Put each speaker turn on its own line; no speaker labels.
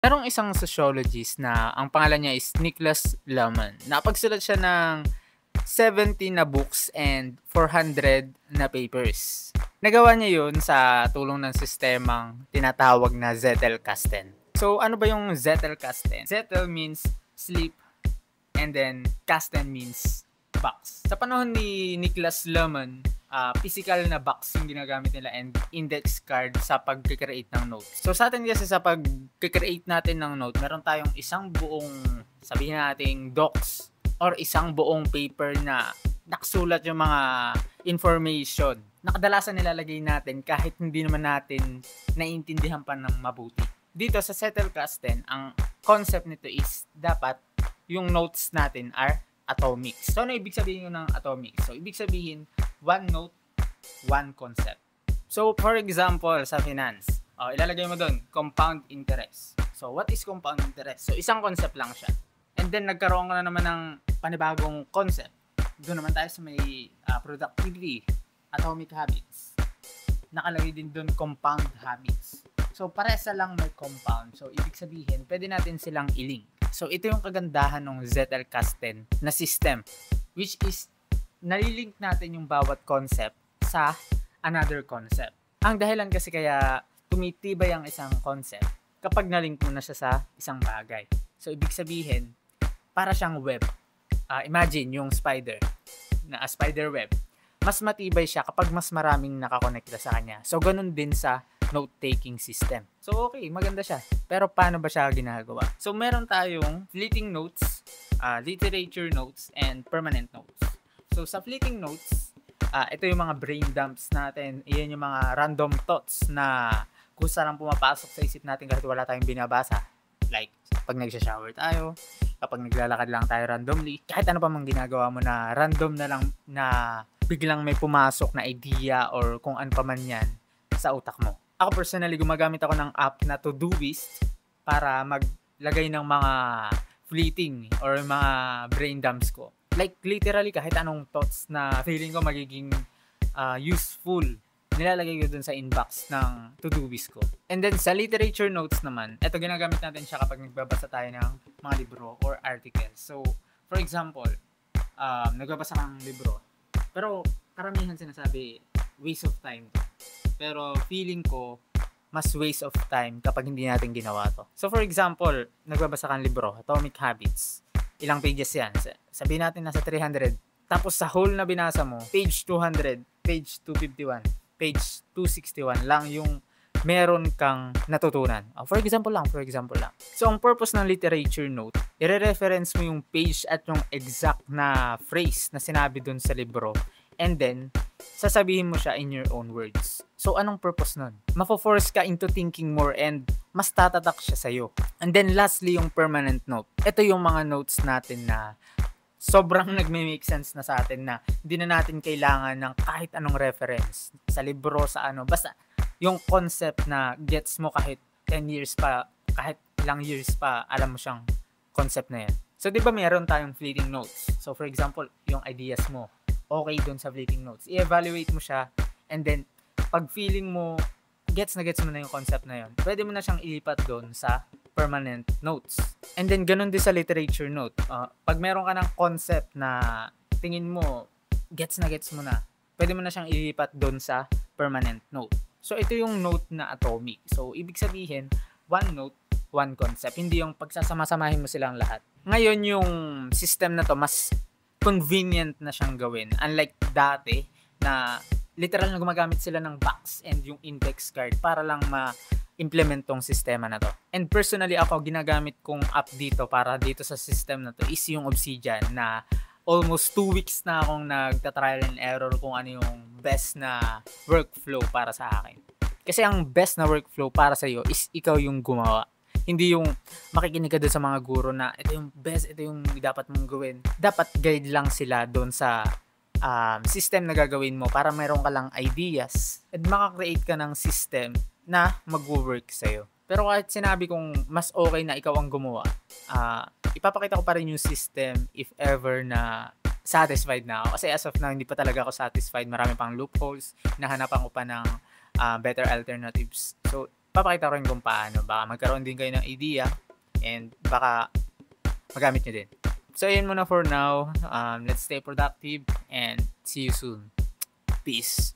Merong isang sociologist na ang pangalan niya is Niklas Luhmann. Nakapagsulat siya ng 70 na books and 400 na papers. Nagawa niya yun sa tulong ng sistemang tinatawag na Zettelkasten. So, ano ba yung Zettelkasten? Zettel means sleep and then Kasten means box. Sa panahon ni Niklas Luhmann, physical na box yung ginagamit nila and index card sa pag-create ng notes. So sa atin kasi sa pag-create natin ng note, meron tayong isang buong, sabihin nating docs or isang buong paper na nakasulat yung mga information na kadalasan nilalagay natin kahit hindi naman natin naiintindihan pa ng mabuti. Dito sa Zettelkasten, ang concept nito is dapat yung notes natin are atomic. So ano ibig sabihin ng atomic? So ibig sabihin one note, one concept. So for example, sa finance, ilalagay mo doon compound interest. So what is compound interest? So isang concept lang siya. And then nagkaroon ka na naman ng panibagong concept. Doon naman tayo sa may productivity, atomic habits. Nakalagay din doon compound habits. So paresa lang may compound. So ibig sabihin, pwede natin silang i-link. So ito yung kagandahan ng Zettelkasten na system, which is nalilink natin yung bawat concept sa another concept. Ang dahilan kasi kaya tumitibay ang isang concept kapag nalink mo na siya sa isang bagay. So ibig sabihin, para siyang web. Imagine yung spider web. Mas matibay siya kapag mas maraming nakakonekta sa kanya. So ganun din sa note-taking system. So okay, maganda siya. Pero paano ba siya ginagawa? So meron tayong fleeting notes, literature notes, and permanent notes. So sa fleeting notes, ito yung mga brain dumps natin. Iyan yung mga random thoughts na kusa lang pumapasok sa isip natin kahit wala tayong binabasa. Like, pag nagsha-shower tayo, kapag naglalakad lang tayo randomly, kahit ano pa mang ginagawa mo na random na lang na biglang may pumasok na idea or kung ano pa man yan sa utak mo. Ako personally, gumagamit ako ng app na Todoist para maglagay ng mga fleeting or mga brain dumps ko. Like literally kahit anong thoughts na feeling ko magiging useful, nilalagay ko dun sa inbox ng Todoist ko. And then sa literature notes naman, ito ginagamit natin siya kapag nagbabasa tayo ng mga libro or articles. So, for example, nagbabasa ka ng libro, pero karamihan sinasabi, waste of time. Pero feeling ko, mas waste of time kapag hindi natin ginawa to. So for example, nagbabasa kang libro, Atomic Habits. Ilang pages yan? Sabihin natin nasa 300. Tapos sa whole na binasa mo, page 200, page 251, page 261 lang yung meron kang natutunan. For example lang. So ang purpose ng literature note, i-reference mo yung page at yung exact na phrase na sinabi dun sa libro. And then, sasabihin mo siya in your own words. So, anong purpose nun? Mafo-force ka into thinking more and mas tatatak siya sa'yo. And then, lastly, yung permanent note. Ito yung mga notes natin na sobrang nagme-make sense na sa atin na hindi na natin kailangan ng kahit anong reference. Sa libro, sa ano. Basta, yung concept na gets mo kahit 10 years pa, kahit ilang years pa, alam mo siyang concept na yan. So, di ba meron tayong fleeting notes? So, for example, yung ideas mo, okay dun sa fleeting notes. I-evaluate mo siya and then pag feeling mo gets mo na yung concept na yun, pwede mo na siyang ilipat dun sa permanent notes. And then ganun din sa literature note. Pag meron ka ng concept na tingin mo gets mo na, pwede mo na siyang ilipat dun sa permanent note. So ito yung note na atomic. So ibig sabihin, one note, one concept. Hindi yung pagsasama-samahin mo silang lahat. Ngayon yung system na to mas convenient na siyang gawin. Unlike dati na literal na gumagamit sila ng box and yung index card para lang ma-implement tong sistema na to. And personally ako, ginagamit kong app dito para dito sa system na to is yung Obsidian na almost 2 weeks na akong nagta-trial and error kung ano yung best na workflow para sa akin. Kasi ang best na workflow para sa iyo is ikaw yung gumawa. Hindi yung makikinig ka doon sa mga guro na ito yung best, ito yung dapat mong gawin. Dapat guide lang sila doon sa system na gagawin mo para meron ka lang ideas at makakreate ka ng system na mag-work sa'yo. Pero kahit sinabi kong mas okay na ikaw ang gumawa, ipapakita ko pa rin yung system if ever na satisfied na ako. Kasi as of now, hindi pa talaga ako satisfied. Marami pang loopholes. Nahanapan ko pa ng better alternatives. So, papakita ko rin kung paano. Baka magkaroon din kayo ng idea and baka magamit nyo din. So, ayun muna for now. Let's stay productive and see you soon. Peace.